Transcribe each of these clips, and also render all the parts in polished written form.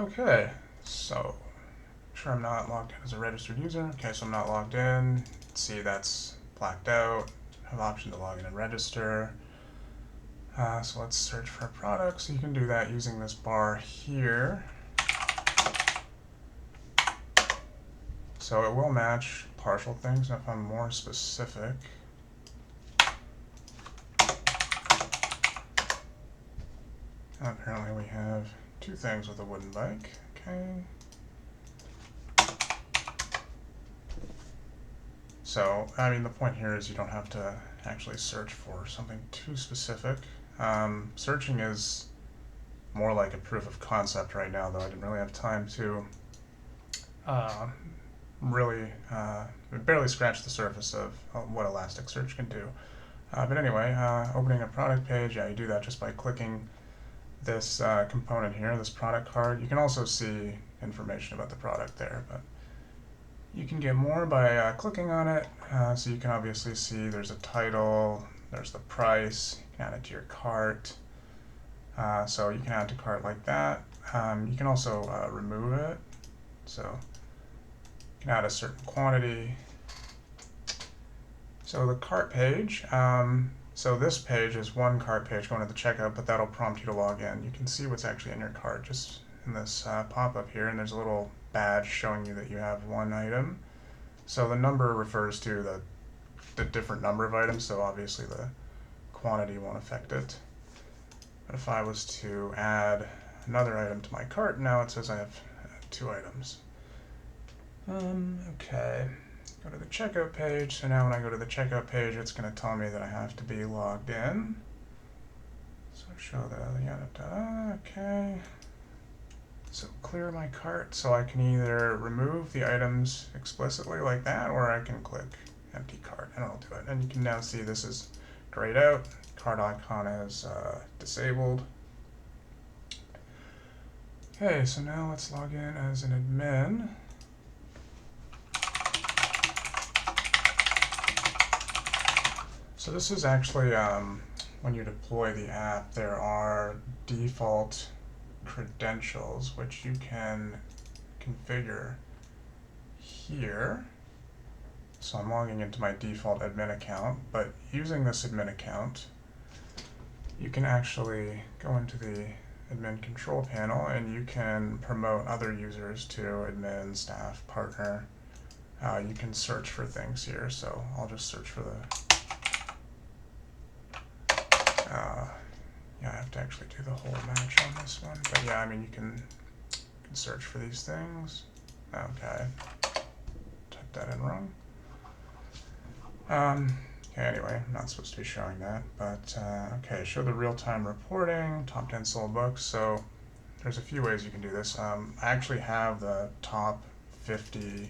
Okay, so make sure I'm not logged in as a registered user. Okay, so I'm not logged in. See, that's blacked out. I have option to log in and register. So let's search for a product. So you can do that using this bar here. So it will match partial things. And if I'm more specific, apparently we have two things with a wooden bike. Okay. So, I mean, the point here is you don't have to actually search for something too specific. Searching is more like a proof of concept right now, though I didn't really have time to really barely scratch the surface of what Elasticsearch can do. But anyway, opening a product page, yeah, you do that just by clicking this component here, this product card. You can also see information about the product there, but you can get more by clicking on it. So you can obviously see there's a title, there's the price, you can add it to your cart. So you can add to cart like that. You can also remove it. So you can add a certain quantity. So the cart page, so this page is one cart page going to the checkout, but that'll prompt you to log in. You can see what's actually in your cart just in this pop-up here, and there's a little badge showing you that you have one item. So the number refers to the different number of items, so obviously the quantity won't affect it. But if I was to add another item to my cart, now it says I have two items. Okay, go to the checkout page. So now when I go to the checkout page, it's going to tell me that I have to be logged in. So show the okay. So clear my cart, so I can either remove the items explicitly like that, or I can click empty cart and it'll do it. And you can now see this is grayed out, cart icon is disabled. Okay, so now let's log in as an admin. So this is actually, when you deploy the app, there are default credentials which you can configure here. So I'm logging into my default admin account, but using this admin account, you can actually go into the admin control panel and you can promote other users to admin, staff, partner. You can search for things here, so I'll just search for the yeah, I have to actually do the whole match on this one. But yeah, I mean, you can search for these things. Okay. Typed that in wrong. Okay, anyway, I'm not supposed to be showing that. But, okay, show the real-time reporting, top 10 sold books. So there's a few ways you can do this. I actually have the top 50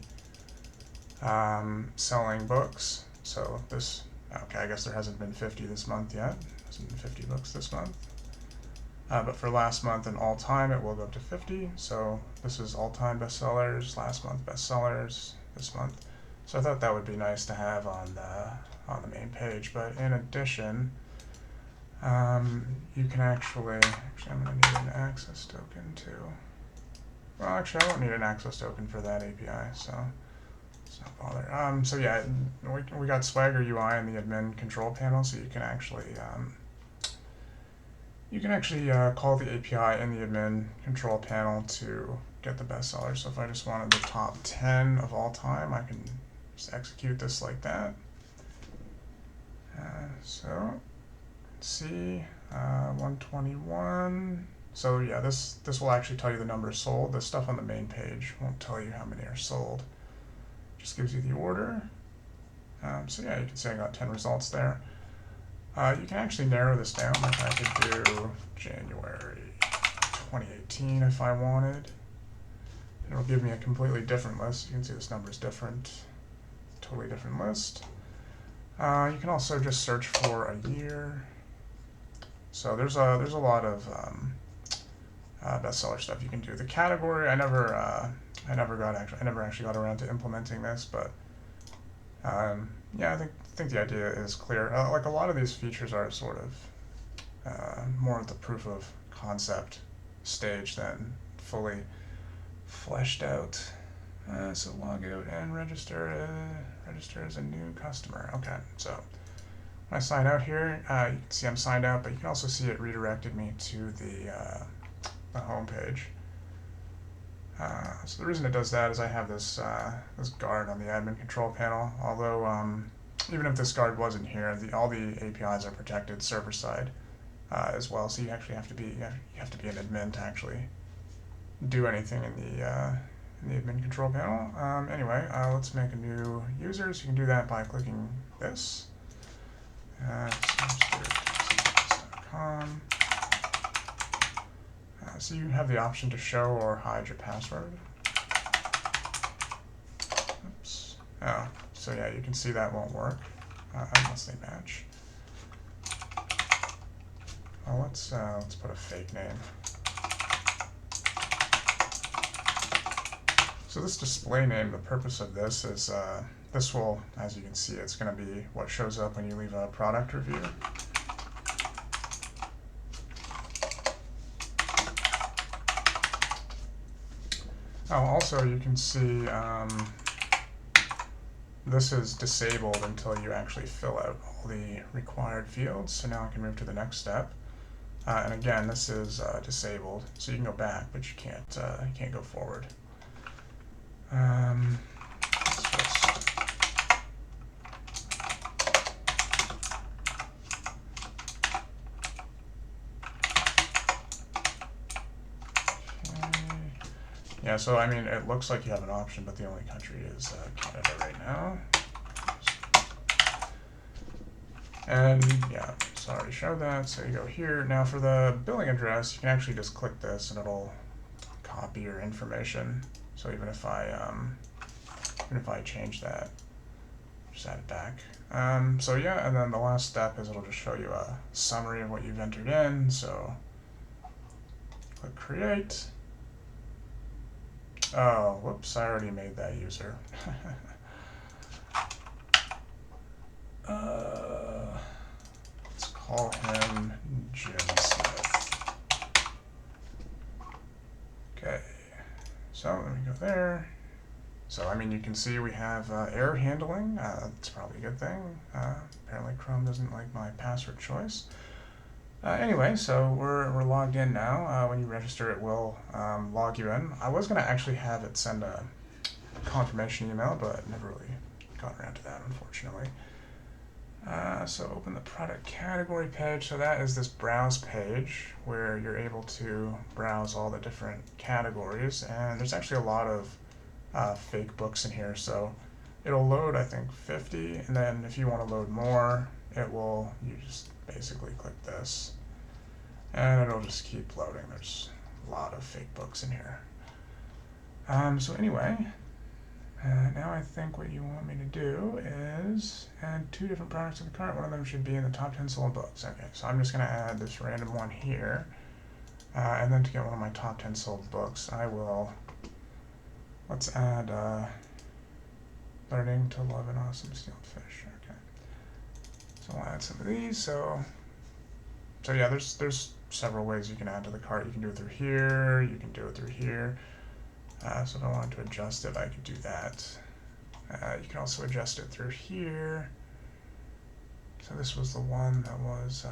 selling books. So this, okay, I guess there hasn't been 50 this month yet. 50 books this month. But for last month and all time, it will go up to 50. So this is all-time bestsellers, last month bestsellers, this month. So I thought that would be nice to have on the main page. But in addition, you can actually I'm going to need an access token too. Well, actually, I won't need an access token for that API, so let's not bother. So yeah, we got Swagger UI in the admin control panel, so you can actually call the API in the admin control panel to get the bestseller. So if I just wanted the top 10 of all time, I can just execute this like that. So let's see, 121. So yeah, this will actually tell you the number sold. The stuff on the main page won't tell you how many are sold. Just gives you the order. So yeah, you can see I got 10 results there. You can actually narrow this down, like I could do January 2018 if I wanted. It'll give me a completely different list. You can see this number is different, totally different list. You can also just search for a year. So there's a lot of bestseller stuff you can do. The category, I never actually got around to implementing this, but yeah, I think the idea is clear. Like a lot of these features are sort of more of the proof of concept stage than fully fleshed out. So log out and register as a new customer. Okay, so when I sign out here, you can see I'm signed out, but you can also see it redirected me to the home page. So the reason it does that is I have this this guard on the admin control panel. Although even if this guard wasn't here, all the APIs are protected server side as well. So you actually have to be an admin to actually do anything in the admin control panel. Anyway, let's make a new user. So you can do that by clicking this. So you have the option to show or hide your password. Oops. Oh, so yeah, you can see that won't work unless they match. Well, let's put a fake name. So this display name, the purpose of this is this will, as you can see, it's going to be what shows up when you leave a product review. Oh, also you can see this is disabled until you actually fill out all the required fields. So now I can move to the next step. And again, this is disabled, so you can go back, but you can't go forward. Yeah, so I mean, it looks like you have an option, but the only country is Canada right now. And yeah, so I already showed that, so you go here. Now for the billing address, you can actually just click this and it'll copy your information. So even if I change that, just add it back. So yeah, and then the last step is it'll just show you a summary of what you've entered in. So click create. Oh, whoops, I already made that user. Let's call him Jim Smith. Okay, so let me go there. So, I mean, you can see we have error handling. That's probably a good thing. Apparently Chrome doesn't like my password choice. Anyway, so we're logged in now. When you register, it will log you in. I was going to actually have it send a confirmation email, but never really got around to that, unfortunately. So open the product category page. So that is this browse page where you're able to browse all the different categories. And there's actually a lot of fake books in here. So it'll load, I think, 50. And then if you want to load more, you just basically click this. And it'll just keep loading. There's a lot of fake books in here. So anyway, now I think what you want me to do is add 2 different products to the cart. One of them should be in the top 10 sold books. Okay, so I'm just going to add this random one here. And then to get one of my top 10 sold books, let's add Learning to Love an Awesome Steeled Fish. Okay, so I'll add some of these. So yeah, there's several ways you can add to the cart. You can do it through here, you can do it through here. So if I wanted to adjust it, I could do that. You can also adjust it through here. So this was the one that was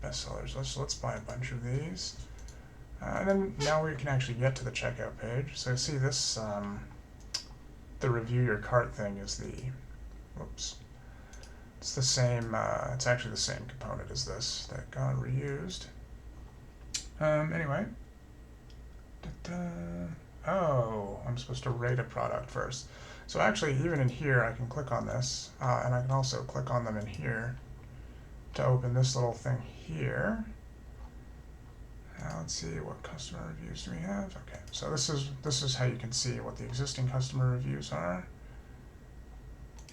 bestsellers. Let's buy a bunch of these. And then now we can actually get to the checkout page. So see this, the review your cart thing is it's the same, it's actually the same component as this that got reused. Anyway. Oh, I'm supposed to rate a product first. So actually, even in here, I can click on this, and I can also click on them in here to open this little thing here. Let's see, what customer reviews do we have? Okay, so this is how you can see what the existing customer reviews are.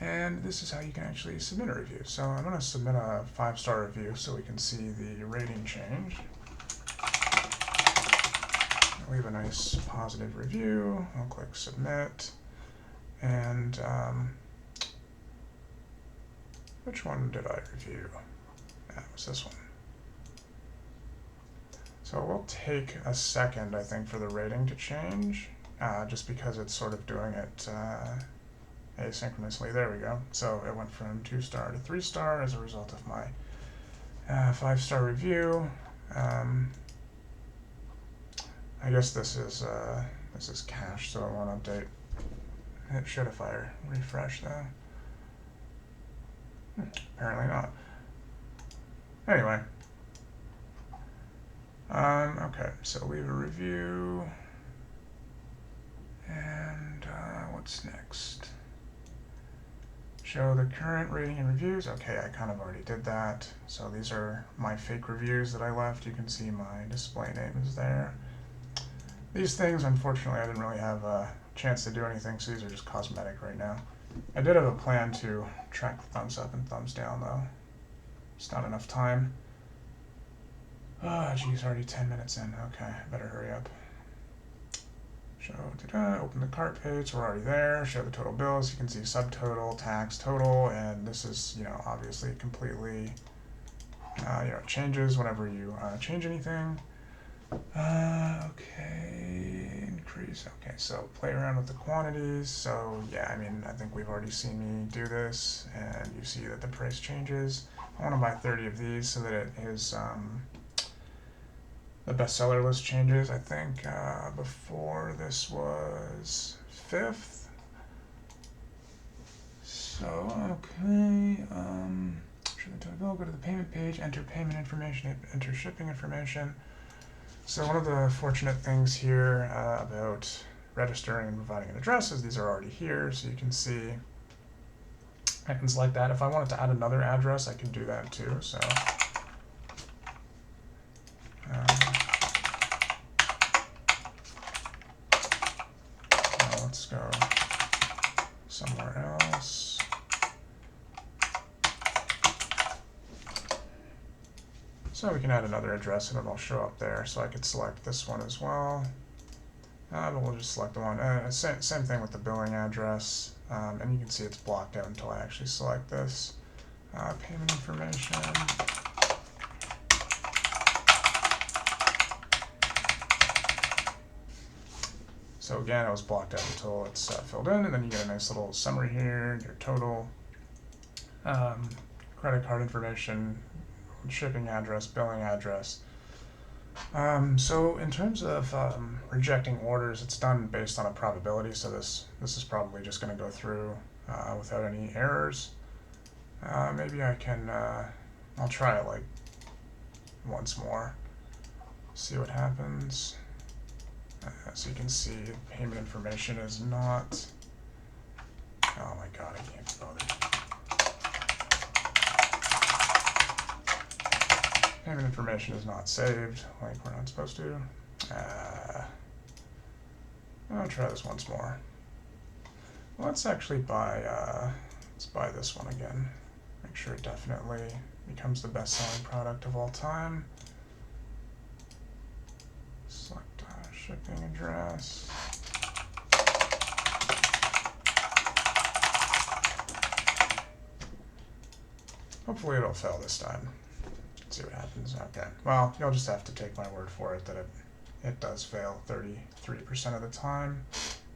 And this is how you can actually submit a review. So I'm going to submit a 5-star review so we can see the rating change. I'll leave a nice positive review. I'll click submit. And which one did I review? That was this one. So it will take a second, I think, for the rating to change. just because it's sort of doing it asynchronously. There we go. So it went from 2-star to 3-star as a result of my 5-star review. I guess this is cached, so it won't update. It should if I refresh though. Apparently not. Anyway. Okay, so leave a review. And what's next? Show the current rating and reviews. Okay, I kind of already did that. So these are my fake reviews that I left. You can see my display name is there. These things, unfortunately, I didn't really have a chance to do anything, so these are just cosmetic right now. I did have a plan to track the thumbs up and thumbs down, though. It's not enough time. Oh, geez, already 10 minutes in. Okay, better hurry up. Show, open the cart page, so we're already there. Show the total bills. You can see subtotal, tax, total, and this is, obviously completely, changes whenever you change anything. Okay, increase. Okay, so play around with the quantities. So yeah, I think we've already seen me do this, and you see that the price changes. I want to buy 30 of these so that it is the bestseller list changes. I think before this was 5th. So okay, show the total bill. Go to the payment page. Enter payment information. Enter shipping information. So one of the fortunate things here about registering and providing an address is these are already here, so you can see I can select that. If I wanted to add another address, I can do that too. So let's go somewhere else. So we can add another address and it'll show up there. So I could select this one as well. But we'll just select the one. Same thing with the billing address. And you can see it's blocked out until I actually select this. Payment information. So again, it was blocked out until it's filled in, and then you get a nice little summary here, your total, credit card information, shipping address, billing address. So in terms of rejecting orders, it's done based on a probability, so this is probably just going to go through without any errors. Maybe I can, I'll try it like once more, see what happens. So you can see payment information is not, oh my god, I can't be bothered. Payment information is not saved, like we're not supposed to. I'll try this once more. Let's actually buy, let's buy this one again. Make sure it definitely becomes the best-selling product of all time. Select shipping address. Hopefully it'll fail this time. Let's see what happens. Okay. Well, you'll just have to take my word for it that it does fail 33% of the time.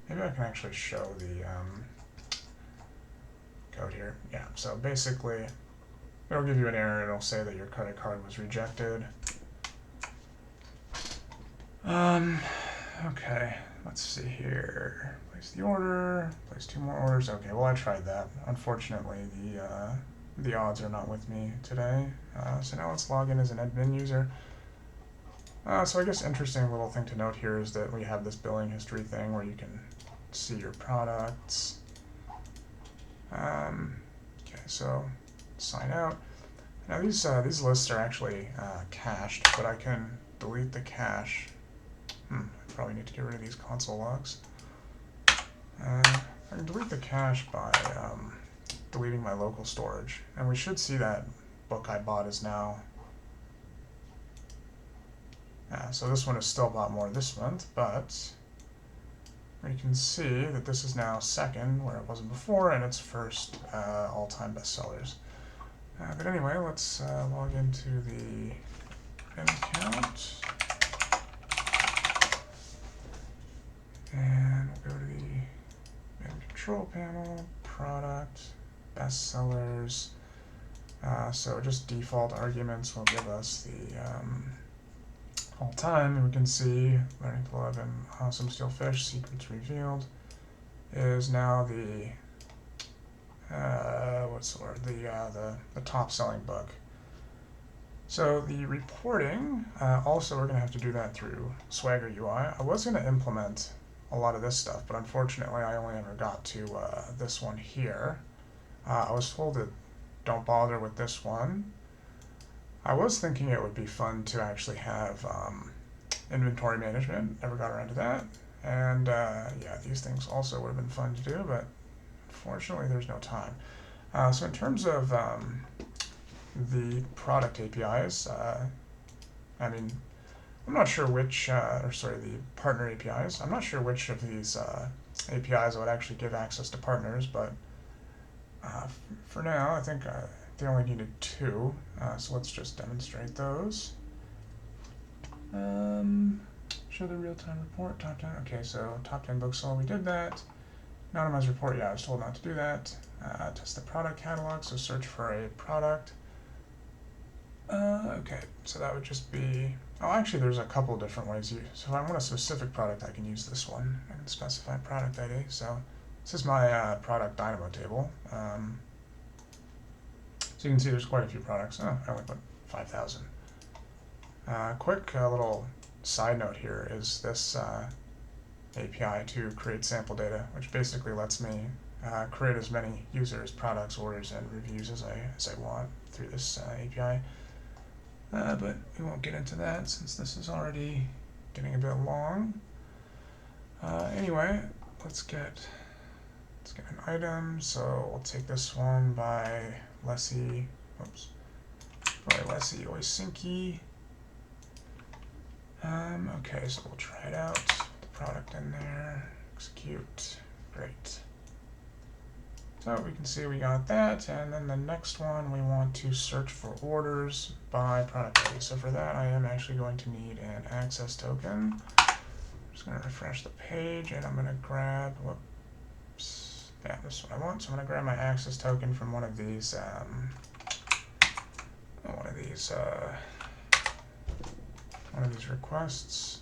Maybe I can actually show the code here. Yeah, so basically it'll give you an error. It'll say that your credit card was rejected. Okay, let's see here. Place the order, place 2 more orders. Okay, well I tried that. Unfortunately, the odds are not with me today. So now let's log in as an admin user. So I guess interesting little thing to note here is that we have this billing history thing where you can see your products. Okay, so sign out. Now these lists are actually cached, but I can delete the cache. I probably need to get rid of these console logs. I can delete the cache by deleting my local storage, and we should see that book I bought is now. So this one is still bought more this month, but we can see that this is now second, where it wasn't before, and it's first all-time bestsellers. But anyway, let's log into the account. And control panel, product, best sellers. So just default arguments will give us the all time, and we can see learning to love and awesome steelfish secrets revealed is now the what's the word, the top selling book. So the reporting, also we're going to have to do that through Swagger UI. I was going to implement a lot of this stuff, but unfortunately I only ever got to this one here. I was told to don't bother with this one. I was thinking it would be fun to actually have inventory management. Never got around to that. And yeah, these things also would have been fun to do, but unfortunately there's no time. So in terms of the product APIs, I mean, I'm not sure which, the partner APIs. I'm not sure which of these APIs I would actually give access to partners, but for now, I think they only needed 2, so let's just demonstrate those. Show the real-time report, top 10. Okay, so top 10 books sold, we did that. Anonymized report, yeah, I was told not to do that. Test the product catalog, so search for a product. Okay, so that would just be, oh, actually there's a couple different ways. So if I want a specific product, I can use this one. I can specify product ID. So this is my product dynamo table. So you can see there's quite a few products. Oh, I only put 5,000. Quick little side note here is this API to create sample data, which basically lets me create as many users, products, orders, and reviews as I want through this API. But we won't get into that since this is already getting a bit long. Anyway, let's get an item. So we'll take this one by Lessie. Oops. By Lessie Oisinki. Okay, so we'll try it out. Put the product in there. Execute. Great. So we can see we got that, and then the next one we want to search for orders by product ID. So for that I am actually going to need an access token. I'm just going to refresh the page, and I'm going to grab, whoops, yeah, this is what I want. So I'm going to grab my access token from one of these requests.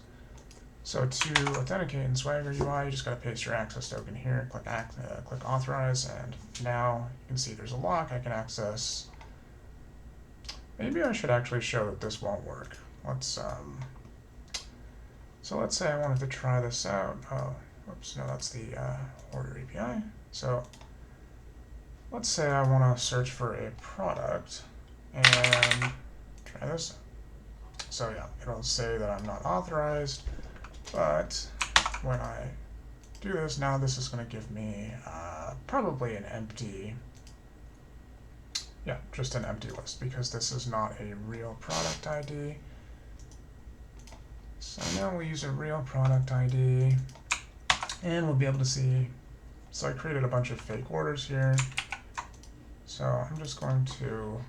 So to authenticate in Swagger UI, you just got to paste your access token here, click authorize, and now you can see there's a lock I can access. Maybe I should actually show that this won't work. So let's say I wanted to try this out. Oh, whoops, no, that's the order API. So let's say I want to search for a product and try this. So yeah, it'll say that I'm not authorized. But when I do this, now this is going to give me probably an empty, just an empty list, because this is not a real product ID. So now we'll use a real product ID, and we'll be able to see, so I created a bunch of fake orders here. So I'm just going to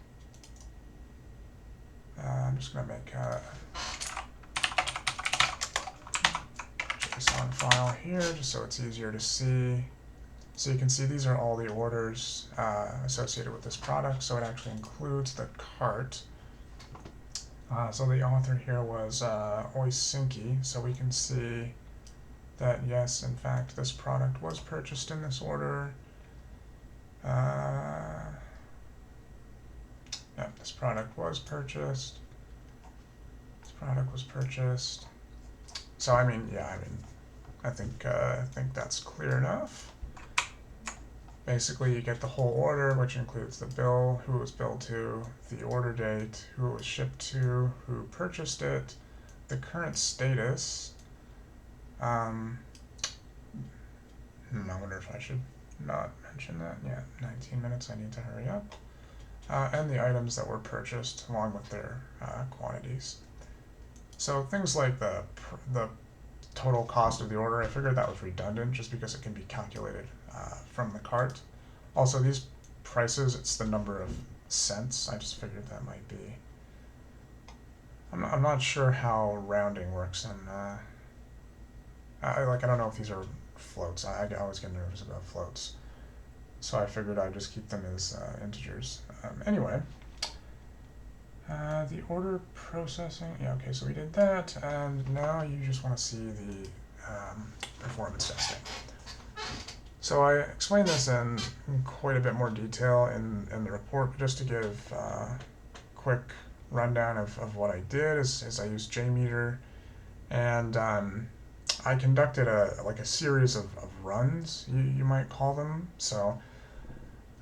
make JSON file here, just so it's easier to see. So you can see these are all the orders associated with this product, so it actually includes the cart. So the author here was Oisinki, so we can see that yes, in fact, this product was purchased in this order. This product was purchased. This product was purchased. So I think that's clear enough. Basically, you get the whole order, which includes the bill, who it was billed to, the order date, who it was shipped to, who purchased it, the current status. I wonder if I should not mention that. Yeah, 19 minutes, I need to hurry up. And the items that were purchased along with their quantities. So things like the total cost of the order, I figured that was redundant just because it can be calculated from the cart. Also, these prices, it's the number of cents. I just figured that might be. I'm not sure how rounding works, and I don't know if these are floats. I always get nervous about floats. So I figured I'd just keep them as integers. Anyway, the order processing, yeah, okay, so we did that, and now you just want to see the performance testing. So I explained this in quite a bit more detail in the report, but just to give a quick rundown of what I did is I used JMeter, and I conducted a series of runs, you might call them. So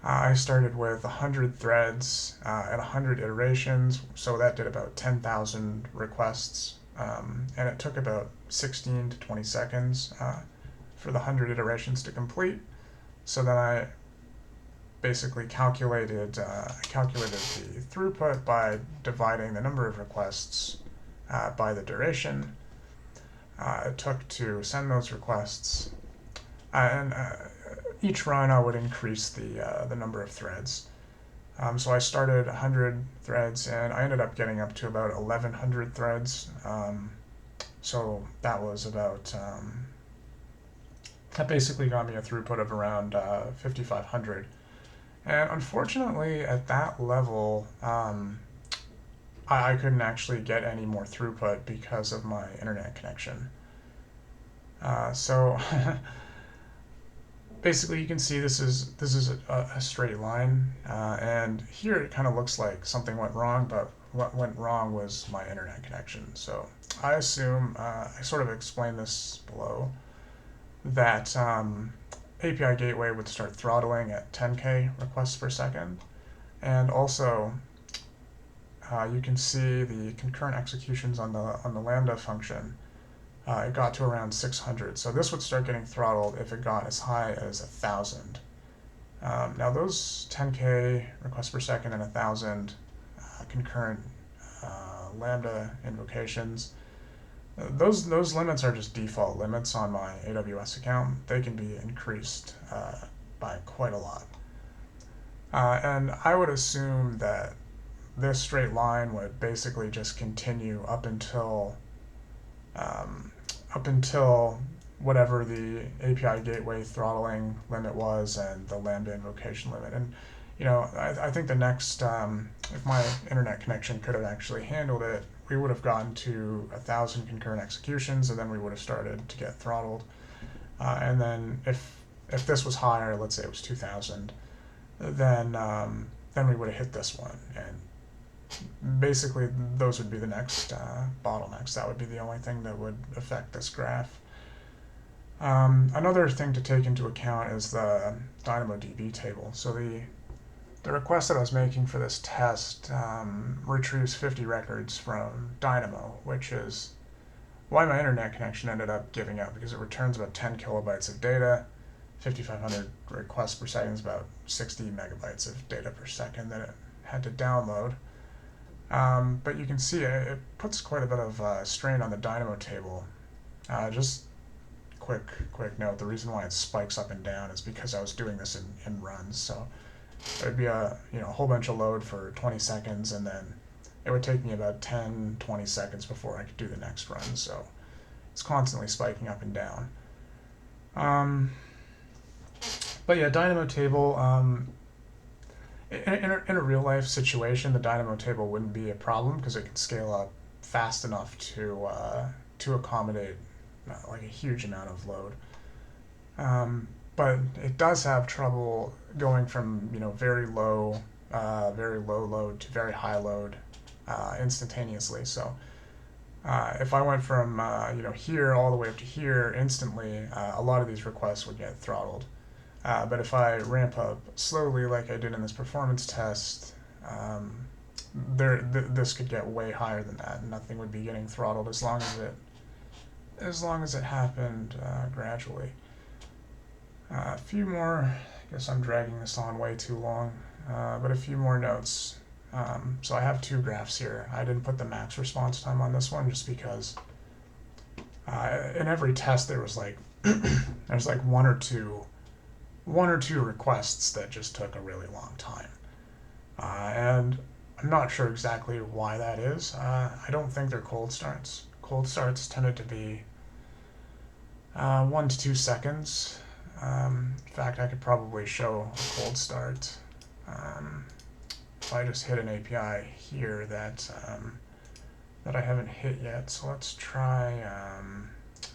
I started with 100 threads at 100 iterations, so that did about 10,000 requests, and it took about 16 to 20 seconds for the 100 iterations to complete. So then I basically calculated the throughput by dividing the number of requests by the duration it took to send those requests, and each run I would increase the number of threads. So I started 100 threads, and I ended up getting up to about 1,100 threads. So that was about that basically got me a throughput of around 5,500. And unfortunately, at that level, I couldn't actually get any more throughput because of my internet connection. So basically, you can see this is a straight line, and here it kind of looks like something went wrong, but what went wrong was my internet connection. So I assume I sort of explained this below, that API gateway would start throttling at 10K requests per second, and also you can see the concurrent executions on the Lambda function. It got to around 600, so this would start getting throttled if it got as high as 1,000. Now those 10K requests per second and 1,000 concurrent Lambda invocations, those limits are just default limits on my AWS account. They can be increased by quite a lot. And I would assume that this straight line would basically just continue up until whatever the API gateway throttling limit was and the Lambda invocation limit. And I think the next, if my internet connection could have actually handled it, we would have gotten to 1,000 concurrent executions, and then we would have started to get throttled. And then if this was higher, let's say it was 2,000, then we would have hit this one. And basically, those would be the next bottlenecks. That would be the only thing that would affect this graph. Another thing to take into account is the DynamoDB table. So the request that I was making for this test retrieves 50 records from Dynamo, which is why my internet connection ended up giving out, because it returns about 10 kilobytes of data. 5,500 requests per second is about 60 megabytes of data per second that it had to download. But you can see it puts quite a bit of strain on the Dynamo table. Just quick note, the reason why it spikes up and down is because I was doing this in runs. So there'd be a whole bunch of load for 20 seconds, and then it would take me about 10-20 seconds before I could do the next run. So it's constantly spiking up and down. But yeah, Dynamo table, in a real life situation, the Dynamo table wouldn't be a problem because it can scale up fast enough to accommodate like a huge amount of load. But it does have trouble going from very low load to very high load instantaneously. So if I went from here all the way up to here instantly, a lot of these requests would get throttled. But if I ramp up slowly, like I did in this performance test, this could get way higher than that, and nothing would be getting throttled as long as it happened gradually. A few more. I guess I'm dragging this on way too long, but a few more notes. So I have two graphs here. I didn't put the max response time on this one just because in every test there was like there's like one or two requests that just took a really long time, and I'm not sure exactly why that is. I don't think they're cold starts. Cold starts tended to be 1 to 2 seconds. In fact, I could probably show a cold start if I just hit an API here that I haven't hit yet. So let's try.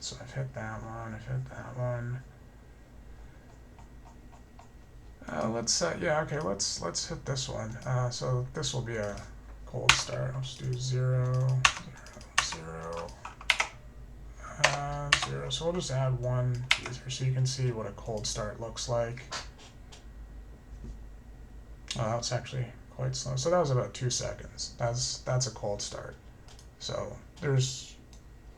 So I've hit that one. I've hit that one. Yeah, okay. Let's hit this one. So this will be a cold start. I'll just do 0, 0, 0. So we'll just add one user so you can see what a cold start looks like. Oh, that's actually quite slow. So that was about 2 seconds. That's a cold start. So there's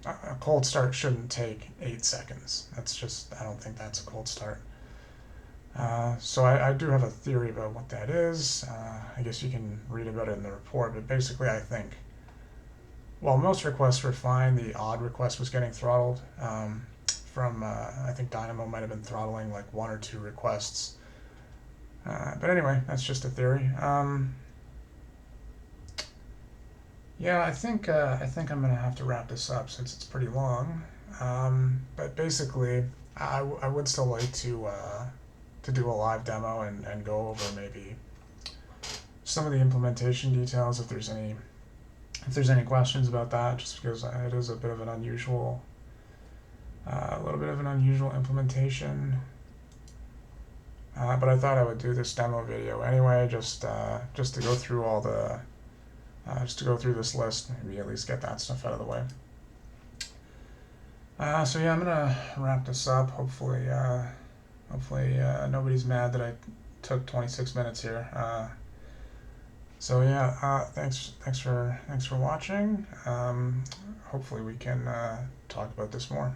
a cold start shouldn't take 8 seconds. That's just, I don't think that's a cold start. So I do have a theory about what that is. I guess you can read about it in the report, but basically I think, well, most requests were fine. The odd request was getting throttled. I think Dynamo might have been throttling like 1 or 2 requests. But anyway, that's just a theory. Yeah, I think I'm gonna have to wrap this up since it's pretty long. But basically, I would still like to do a live demo and go over maybe some of the implementation details if there's any questions about that, just because it is a bit of an unusual, a little bit of an unusual implementation. But I thought I would do this demo video anyway, just to go through all the, just to go through this list, maybe at least get that stuff out of the way. So yeah, I'm gonna wrap this up. Hopefully nobody's mad that I took 26 minutes here. So yeah, thanks for watching. Hopefully we can talk about this more.